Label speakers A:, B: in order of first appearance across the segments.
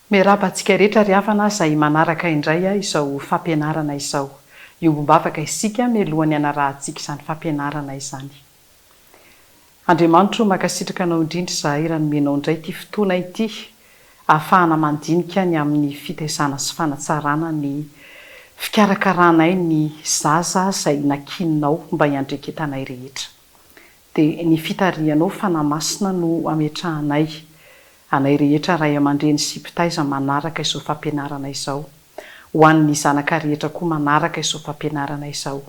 A: Miarabantsika rehetra ry havana izay manaraka indray izao fampianarana izao. Io mba afaka isika mialohan'ny anarahantsika izany fampianarana izany. Andriamanitra makasitraka anao indrindra izahay raha nomenao indray ity fotoana ity, ahafahana mandinika ny amin'ny fitaizana sy fanatsarana ny fikarakarana ny zaza izay nakininao mba hiandreketanay rehetra. Dia ny fitarianao fanamasina no ametrahanay. Anay rehetra ray aman-dreny sy mpitaiza manaraka izao fampianarana izao. Ho an'ny zanaka rehetra koa manaraka izao fampianarana izao.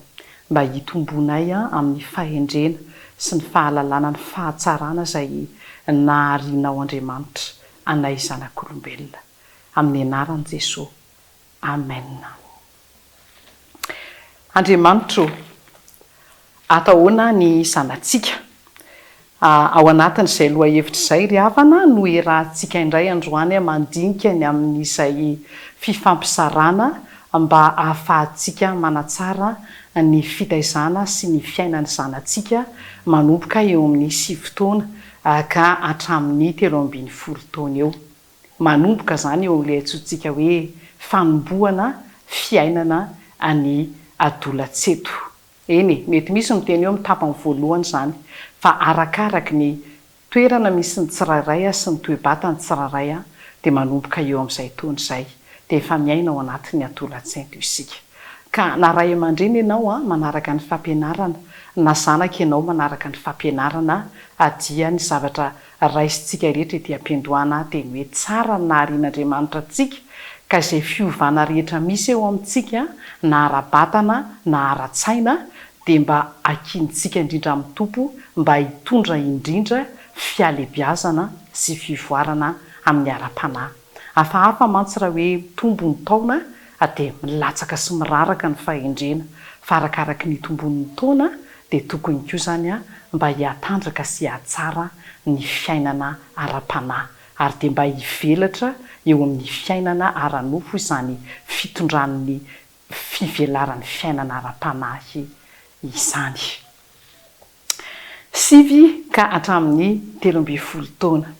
A: Mba hitombonay amin'ny fahendrena sy ny fahalalana ny fahatsarana izay naharianao Andriamanitra anay zanak'olombelona. Amin'ny anaran'i Jesosy. Amen. Andriamanitra, ataona ny zanatsika. Ao anatin'izay lohahevitra izay ry havana no iarahantsika indray androany mandinika ny amin'izay fifampisarana mba ahafahantsika manatsara ny fitaizana sy ny fiainany zanatsika manomboka eo amin'ny 9 taona ka hatramin'ny 13 taona eo. Manomboka zany eo amin'ilay antsointsika hoe fanombohana fiainana ny adolan-tseto. Eny, mety misy miteny eo amin'ny tapany voalohany zany. Fa arakaraky ny toerana misy ny tsirairay sy ny toe-batany tsirairay dia manomboka eo amin'izay taona izay. Dia efa miaina ao anatin'ny adolan-tsaina isika. Ka na ray aman-dreny ianao manaraka ny fampianarana, na zanaka ianao manaraka ny fampianarana, dia ny zavatra raisintsika rehetra ety am-piandohana dia ny hoe tsara ny naharian'Andriamanitra antsika ka izay fiovana rehetra misy eo amintsika na ara-batana na ara-tsaina dia mba hakintsika indrindra amin'ny tompo mba hitondra indrindra fialebiazana sy fivoarana amin'ny ara-panahy. Hafahafa mantsy raha hoe tombony taona dia milatsaka sy miraraka ny fahendrena, fa arakaraky ny tombon'ny taona dia tokony koa zany mba hiatandraka sy hatsara ny fiainana ara-panahy ary dia mba hivelatra eo amin'ny fiainana ara-nofo izany fitondran'ny fivelaran'ny fiainana ara-panahy izany. 9 ka hatramin'ny 13 taona.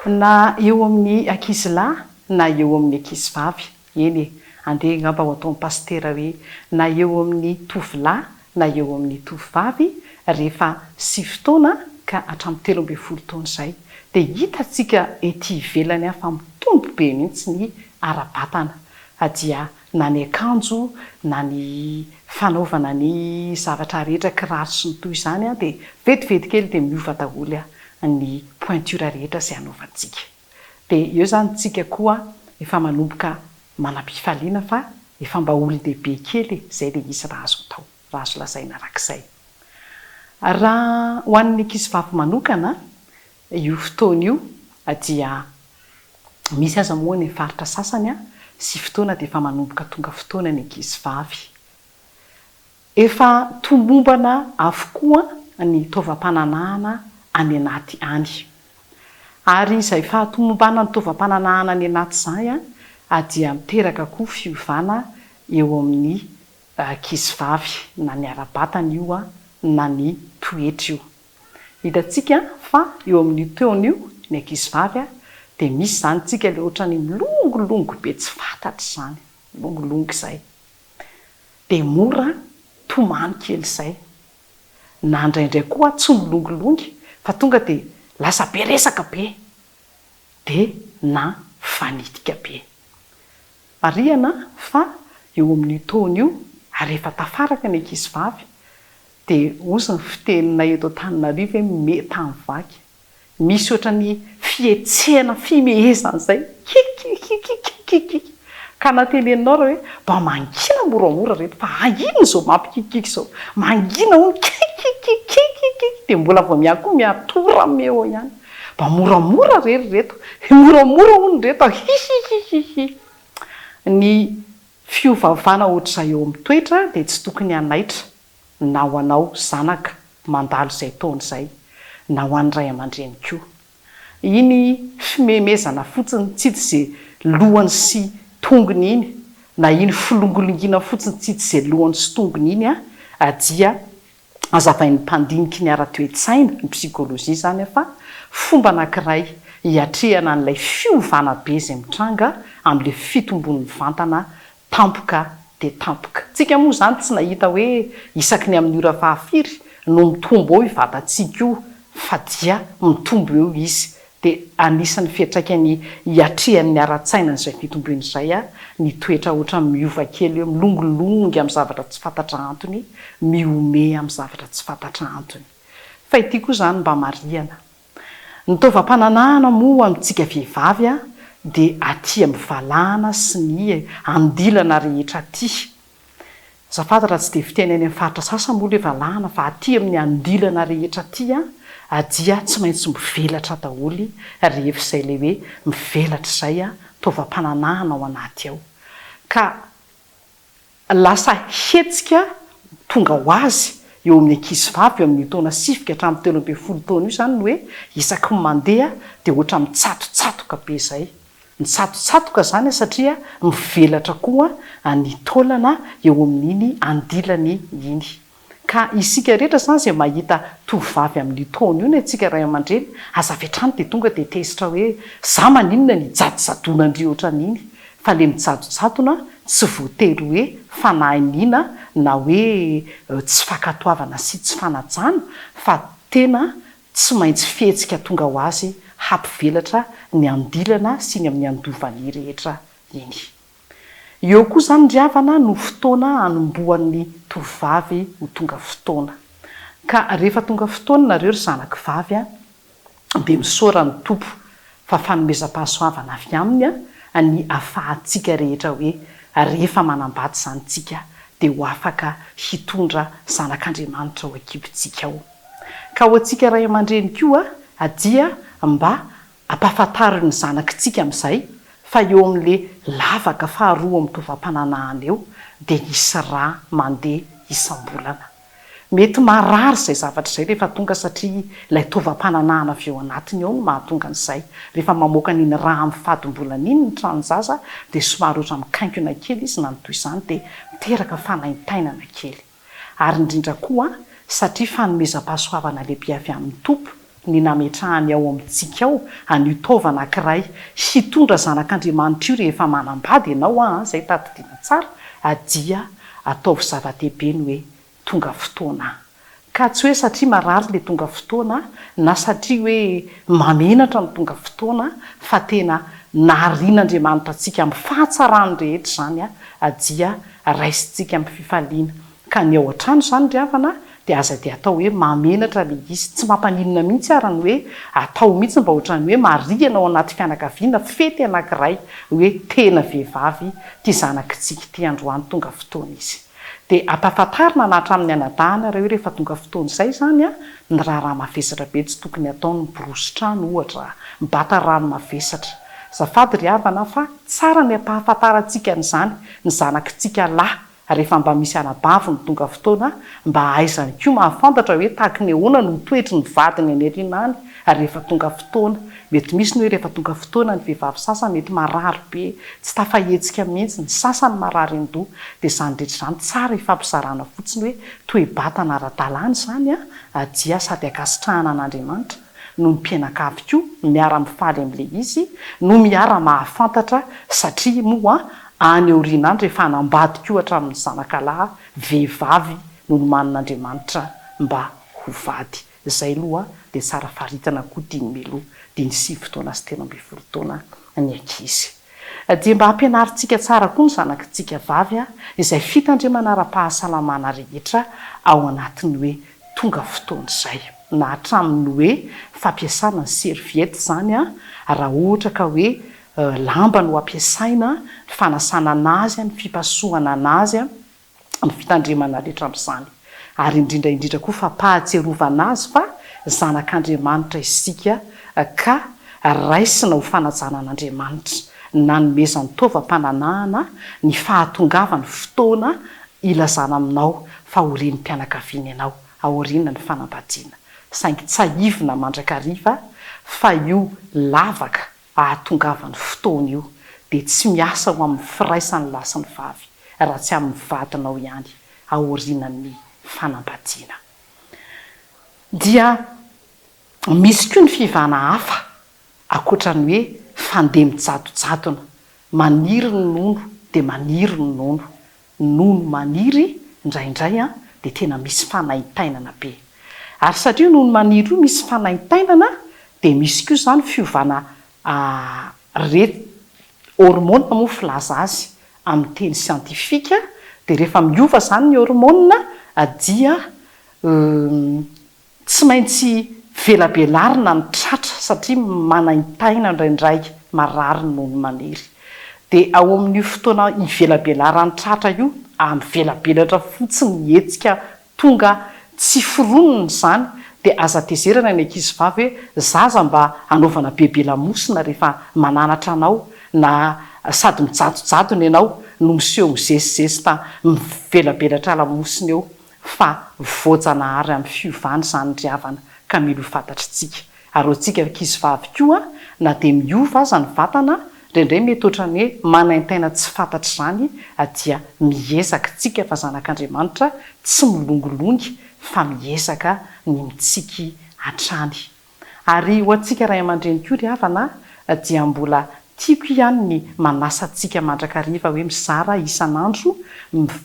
A: Na eo amin'ny ankizilahy na eo amin'ny ankizivavy. Eny, andeha ngamba ho ataon'ny pastera hoe na eo amin'ny tovolahy na eo amin'ny tovovavy rehefa 9 taona ka hatramin'ny 13 taona izay dia hitantsika ety ivelany fa mitombo be mihitsy ny ara-batana. Dia na ny akanjo na ny fanaovana ny zavatra rehetra kiraro sy ny toy izany dia vetivety kely dia miova daholo ny pointure rehetra izay hanaovantsika. Dia eo zany tsika koa efa manomboka manam-pifaliana fa efa mba olon-dehibe kely izay dia isy raha azo atao, raha azo lazaina arak'izay. Raha ho an'ny ankizivavy manokana io fotoana io dia misy aza moa ny faritra sasany 9 taona dia efa manomboka tonga fotoana ny ankizivavy. Efa tomombana avokoa ny taovam-pananahana any anaty any. Ary izay fahatomombana ny taovam-pananahana any anaty izany dia miteraka koa fiovana eo amin'ny ankizivavy na ny ara-batana io na ny toetra io. Hitantsika fa eo amin'ny taona io ny ankizivavy dia misy zany tsika ilay ohatrany milongolongo be tsy fantatra izany, milongolongo izay. Dia mora tomany kely izay. Na indraindray koa tsy milongolongy fa tonga dia lasa be resaka be dia na fanitika be. Marihana fa eo amin'ny taona io ary efa tafaraka ny ankizivavy dia ozy ny fiteninay eto Antananarivo hoe mety amin'ny vaky. Misy ohatrany fietsehana fimehezana izay kikikikikikiki ka natelenao raha hoe mba mangina moramora reto fa ino izao mampikikiki izao, mangina hono kikikikikiki dia mbola vao miahy koa miatora meo ihany. Mba moramora rery reto, moramora hono reto hihihihihi. Ny fiovavana ohatr'izay eo amin'ny toetra dia tsy tokony hanaitra na ho anao zanaka mandalo izay taona izay na ho an'ny ray aman-dreny koa. Iny fimemezana fotsiny tsy izay lohany sy tongony iny na iny filongolongina fotsiny tsy izay lohany sy tongony iny dia azavain'ny mpandiniky ny ara-toetsaina ny psikolojia zany fa fomba anankiray hiatrehana n'ilay fiovana be izay mitranga amin'ilay fitombon'ny vantana tampoka de tampoka. Tsika moa zany tsy nahita hoe isaky ny amin'ny ora fahafiry no mitombo eo ivatantsika io, fa dia mitombo eo izy. Dia anisan'ny fiantraikany hiatrehan'ny ara-tsaina n'izay fitomboana izay ny toetra ohatra miova kely hoe milongolongy amin'ny zavatra tsy fantatra antony, miome amin'ny zavatra tsy fantatra antony. Fa ity koa zany mba marihana. Ny taovam-pananahana moa amintsika vehivavy dia aty amin'ny valana sy ny andilana rehetra aty. Zafantatra tsy dia fiteneny amin'ny faritra sasany moa ilay valana, fa aty amin'ny andilana rehetra aty dia tsy maintsy mivelatra daholo rehefa izay ilay hoe mivelatra izay taovam-pananahana ao anaty ao. Ka lasa hetsika tonga ho azy eo amin'ny ankizivavy eo amin'ny taona sifika hatramin'ny 13 taona io zany hoe isaky ny mandeha dia ohatra mitsatotsatoka be izay. Mitsatotsatoka zany satria mivelatra koa ny taolana eo amin'iny andilany iny. Ka isika rehetra zany izay mahita tovovavy amin'ny taona io ny antsika ray aman-dreny, aza avy hatrany dia tonga dia tesitra hoe za maninona ny jadojadonandry ohatran'iny. Fa le mijadojadona tsy voatery hoe fanahiniana na hoe tsy fankatoavana sy tsy fanajana, fa tena tsy maintsy fihetsika tonga ho azy hampivelatra ny andilana sy ny amin'ny andovany rehetra iny. Eo koa zany ry havana no fotoana anombohan'ny tovovavy ho tonga fotoana. Ka rehefa tonga fotoana nareo ry zanako vavy dia misaora ny tompo fa fanomezam-pahasoavana avy aminy ny ahafahantsika rehetra hoe rehefa manambady zany tsika dia ho afaka hitondra zanak'Andriamanitra ho akibontsika ao. Ka ho antsika ray aman-dreny koa dia mba ampahafantariny ny zanakitsika amin'izay fa eo amin'le lavaka faharoa amin'ny taovam-pananahana eo dia nisy rà mandeha isam-bolana. Mety marary izay zavatra izay rehefa tonga satria ilay taovam-pananahana avy eo anatiny ao no mahatonga an'izay. Rehefa mamoaka n'iny rà amin'ny fadom-bolana iny ny tranonjaza dia somary ohatra mikaingona kely izy na ny toy izany dia miteraka fanaintainana kely. Ary indrindra koa satria fanomezam-pahasoavana lehibe avy amin'ny tompo ny nametrahany ao amintsika ao an'io taova anankiray hitondra zanak'Andriamanitra io rehefa manambady ianao izay tadidiana tsara dia ataovy zava-dehibe ny hoe tonga fotoana. Ka tsy hoe satria marary le tonga fotoana na satria hoe mamenatra ny tonga fotoana, fa tena naharian'Andriamanitra antsika amin'ny fahatsarany rehetra zany dia raisintsika amin'ny fifaliana. Ka ny ao an-trano zany ry havana dia aza dia atao hoe mamenatra le izy, tsy mampaninona mihitsy ary ny hoe atao mihitsy mba ohatran'ny hoe marihana ao anaty fianakaviana fety anankiray hoe tena vehivavy tia zanakitsika ity androany tonga fotoana izy. Dia ampahafantarina na hatramin'ny anadahana raha hoe rehefa tonga fotoana izay zany ny raharaha mavesatra be tsy tokony atao ny borosy-trano ohatra, mibata rano mavesatra. Zafady ry havana fa tsara ny ampahafantarantsika n'izany ny zanakitsika lahy rehefa mba misy anabavy ny tonga fotoana mba ahaizany koa mahafantatra hoe tahaka ny ahoana no toetry ny vadiny any ariana any rehefa tonga fotoana. Mety misy ny hoe rehefa tonga fotoana ny vehivavy sasany mety marary be, tsy tafahetsika mihitsy, ny sasany marary an-doha. Dia izany rehetra izany tsara ifampizarana fotsiny hoe toe-batana ara-dalàna izany dia sady akasitrahana an'Andriamanitra no mpianakavy koa miara-mifaly amin'ilay izy no miara-mahafantatra satria moa any aoriana any rehefa hanambady koa hatramin'ny zanakalahy vehivavy no nomanan'Andriamanitra mba ho vady. Izay aloha dia tsara faritana koa dimy meloa dimy sivy fotoana sy telo ambin'ny folo taona ny ankizy. Dia mba hampianarintsika tsara koa ny zanakitsika vavy izay fitandremana ara-pahasalamana rehetra ao anatiny hoe tonga fotoana izay. Na hatramin'ny hoe fampiasana ny serviety zany raha ohatra ka hoe lamba no ampiasaina ny fanasana anazy, ny fipasohana anazy, ny fitandremana rehetra amin'izany. Ary indrindra koa fa pahatserovana azy fa zanak'Andriamanitra isika ka raisina ho fanajana an'Andriamanitra na nomezany taovam-pananahana ny fahatongavany fotoana ilazana aminao fa aorian'ny mpianakaviana ianao, aoriana ny fanambadiana. Saingy tsy haivina mandrakariva fa io lavaka ahatongavany fotoana io dia tsy miasa ho amin'ny firaisan'ny lasa ny vavy raha tsy amin'ny vadinao ihany aorian'ny fanambadiana. Dia misy koa ny fivana hafa akoatrany hoe fandeha mijadojadona, maniry ny nono de maniry ny nono maniry indraindray de tena misy fanaintainana be. Ary satria nono maniry io misy fanaintainana de misy koa zany fiovana hormone moa filaza azy amin'ny teny siantifika, de rehefa miova zany ny hormone dia tsy maintsy velabelarina ny tratra satria manaintaina indraindray marary ny nono maniry. De ao amin'io fotoana ivelabelarany tratra io, velabelatra fotsiny hetsika tonga tsy fironony zany, de aza tezerana ny ankizy vavy hoe zaza mba anaovana bebe lamosina rehefa mananatra anao, na sady mijadojadona ianao no miseho mizesizesy mivelabelatra lamosina eo, fa voajanahary amin'ny fiovany zany ry havana ka mila ho fantatritsika. Ary antsika ankizy vavy koa na de miova aza ny vatana, indraindray mety ohatrany hoe manaintaina tsy fantatra zany, dia miezaka tsika fa zanak'Andriamanitra tsy milongolongy fa miezaka ny mitsiky hatrany. Ary ho antsika ray aman-dreny koa ry havana dia mbola tiako ihany ny manasa antsika mandrakariva hoe mizara isan'andro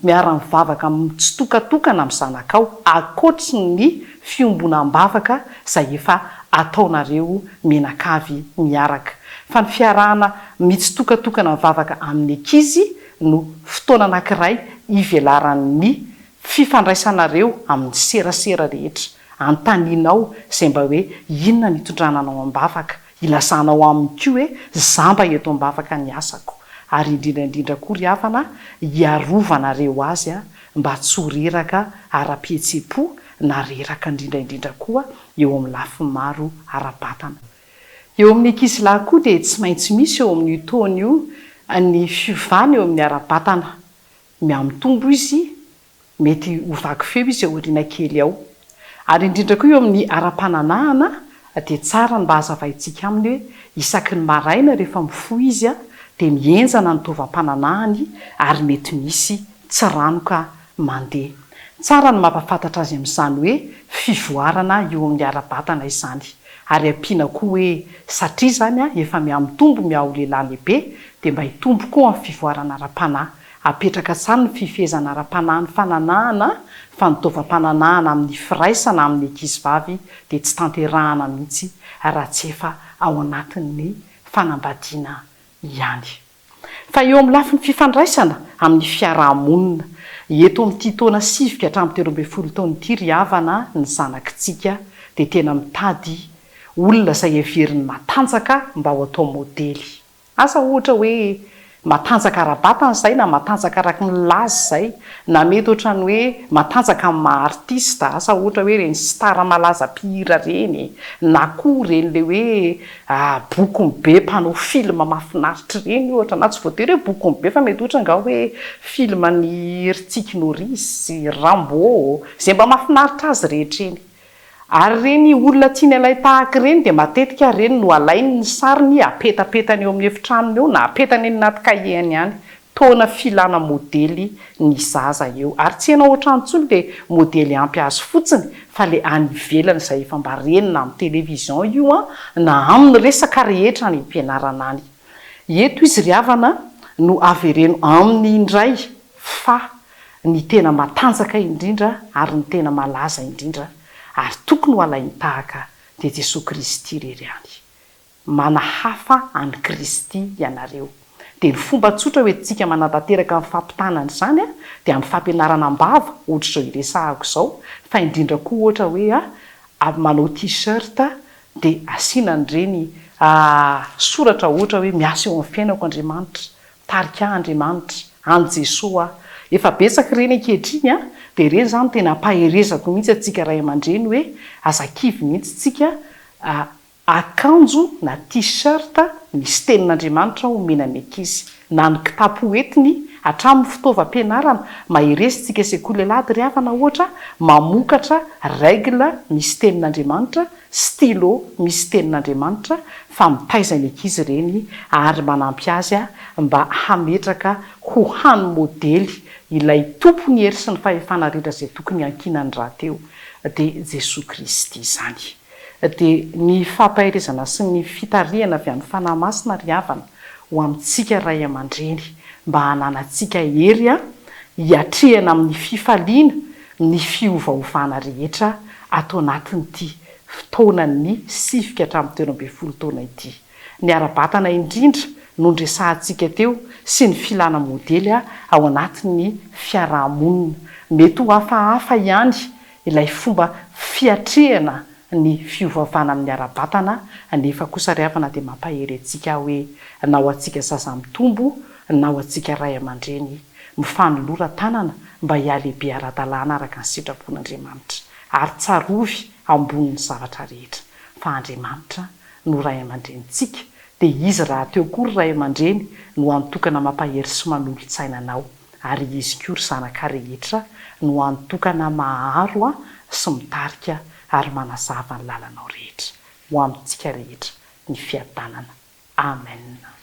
A: miara-mivavaka tsy tokatokana amin'ny zanakao, akoatry ny fiombonam-bavaka izay efa ataonareo menakavy miaraka. Fa ny fiarahana mitsitokatokana mivavaka amin'ny ankizy no fotoana anankiray ivelaran'ny fifandraisanareo amin'ny serasera rehetra, antaninao izay mba hoe inona ny itondrananao am-bavaka, ilazanao aminy koa hoe zamba eto am-bavaka ny asako. Ary indrindraindrindra koa ry havana hiarovanareo azy mba tsy ho reraka ara-pihetsepo na reraka indrindraindrindra koa eo amin'ny lafiny maro ara-batana. Eo amin'ny ankizy lahy koa dia tsy maintsy misy eo amin'ny taona io ny fiovany eo amin'ny ara-batana, miamitombo izy, mety ho vaky feo izy eo aoriana kely ao. Ary indrindra koa eo amin'ny ara-pananahana dia tsara ny mba hazavaintsika aminy hoe isaky ny maraina rehefa mifoha izy dia mienjana ny tovam-pananahany ary mety misy tsy ranoka mandeha. Tsara ny mampafantatra azy amin'izany hoe fivoarana eo amin'ny ara-batana izany. Ary ampiana koa hoe satria zany efa miamitombo miaho lehilahy lehibe dia mba hitombo koa amin'ny fivoarana ara-panahy. Apetraka tsara ny fifehezana ara-panahy ny fananahana, fa ny tovam-pananahana amin'ny firaisana amin'ny ankizy vavy dia tsy tanterahana mihitsy raha tsy efa ao anatin'ny fanambadiana ihany. Fa eo amin'ny lafiny fifandraisana amin'ny fiarahamonina, eto amin'ity taona sivika hatramin'ny 12 taona ity ry havana ny zanakitsika dia tena mitady olona izay heveriny matanjaka mba ho atao modely. Asa ohatra hoe matanjaka ara-batana izay na matanjaka araka ny lazy izay, na mety ohatrany hoe matanjaka amin'ny maha-artista, asa ohatra hoe reny stara malaza mpihira reny, na koa reny le hoe bokonbe mpanao filma mahafinaritra reny ohatra, na tsy voatery hoe bokonbe fa mety ohatra nga hoe filmany Eritsiky Norisy, Rambo, izay mba mahafinaritra azy rehetra eny. Ary reny olona tiany alay tahaka reny dia matetika reny no alainy ny sariny apetapetany eo amin'ny efitranony eo na apetany eny anaty kahiny ihany. Taona filana modely ny zaza eo. Ary tsy ianao ohatrany intsony dia modely ampy azy fotsiny, fa le any ivelany izay efa mba renina amin'ny televizion io na amin'ny resaka rehetra ny ampianarana any. Eto izy ry havana no avereno amin'ny indray fa ny tena matanjaka indrindra ary ny tena malaza indrindra ary tokony ho alainy tahaka dia Jesosy Kristy irery ihany. Manahafa any Kristy ianareo. Dia ny fomba tsotra hoe tsika manantanteraka amin'ny fampitanana izany dia amin'ny fampianarana am-bava, ohatra izao iresahako izao, fa indrindra koa ohatra hoe manao t-shirt dia asiana an'ireny soratra ohatra hoe miasa eo amin'ny fiainako Andriamanitra, tarika Andriamanitra, any Jesosy efa betsaka ireny ankehitriny dia ireny zany tena paherezako mihitsy atsika ray aman-dreny hoe azakivy mihitsy tsika akanjo na t-shirt misy tenin'Andriamanitra omenany ankizy, na ny kitapo entiny hatramin'ny fitaovam-pianarana, maherezintsika sekoly alady ry havana ohatra mamokatra règle misy tenin'Andriamanitra, stylo misy tenin'Andriamanitra, fa mitaizany ankizy ireny ary manampy azy mba hametraka ho hany modely ilay tompony hery sy ny fahefana rehetra izay tokony hankinany rahateo dia Jesosy Kristy izany. dia ny fampahirizana sy ny fitariana avy amin'ny fanahy masina ry havana ho amintsika ray aman-dreny mba hananantsika hery hiatrehana amin'ny fifaliana ny fiovaovana rehetra atao anatin'ity fotoanany sifika hatramin'ny 12 taona ity. Ny ara-batana indrindra no ndresahantsika teo sy ny filana modely ao anatin'ny fiarahamonina. Mety ho hafahafa ihany ilay fomba fiatrehana ny fiovaovana amin'ny ara-batana, nefa kosa ry havana dia mampahery antsika hoe na ho antsika zaza mitombo na ho antsika ray aman-dreny mifanolora tanana mba hialehibe ara-dalàna araka ny sitrapon'Andriamanitra ary tsarovy ambonin'ny zavatra rehetra. Fa Andriamanitra no ray aman-drenitsika, dia izy raha teo kory ray aman-dreny no antokana mampahery sy manolontsaina anao, ary izy kory zanaka rehetra no antokana maharo sy mitarika ary manazava ny lalanao rehetra. Ho amintsika rehetra ny fiadanana. Amen.